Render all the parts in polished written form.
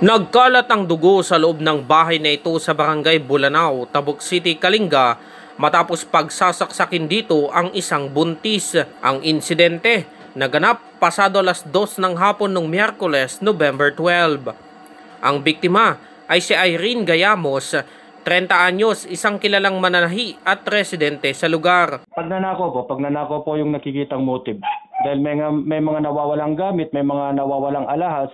Nagkalat ang dugo sa loob ng bahay na ito sa Barangay Bulanao, Tabuk City, Kalinga matapos pagsasaksakin dito ang isang buntis. Ang insidente naganap pasado alas 2 ng hapon noong Miyerkules, November 12. Ang biktima ay si Irene Gayamos, 30 anyos, isang kilalang mananahi at residente sa lugar. Pagnanakaw po yung nakikitang motive. Dahil may mga nawawalang gamit, may mga nawawalang alahas,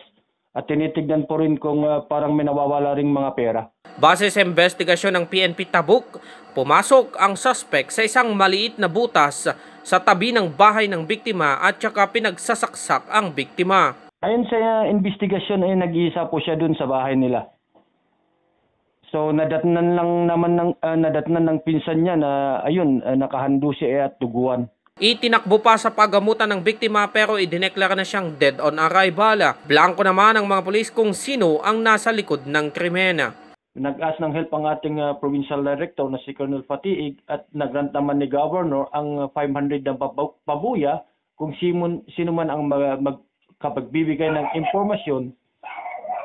at tinitignan po rin kung parang may nawawala ring mga pera. Base sa investigasyon ng PNP Tabuk, pumasok ang suspect sa isang maliit na butas sa tabi ng bahay ng biktima at saka pinagsasaksak ang biktima. Ayon sa investigasyon ay nag-iisa po siya dun sa bahay nila. So nadatnan ng pinsan niya na nakahando siya at tuguan. Itinakbo pa sa paggamutan ng biktima pero idineklara na siyang dead on arrival. Blanco naman ang mga pulis kung sino ang nasa likod ng krimen. Nag-ask ng help ang ating provincial director na si Colonel Fatiig at nagrant naman ni Governor ang 500 na pabuya kung sino man ang magkapagbibigay ng impormasyon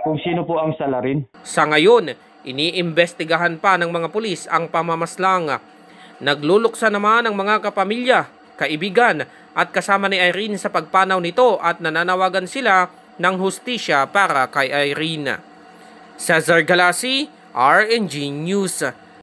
kung sino po ang salarin. Sa ngayon, iniimbestigahan pa ng mga pulis ang pamamaslang. Nagluluksa naman ang mga kapamilya, kaibigan at kasama ni Irene sa pagpanaw nito at nananawagan sila ng hustisya para kay Irene. Cesar Galasi, RNG News.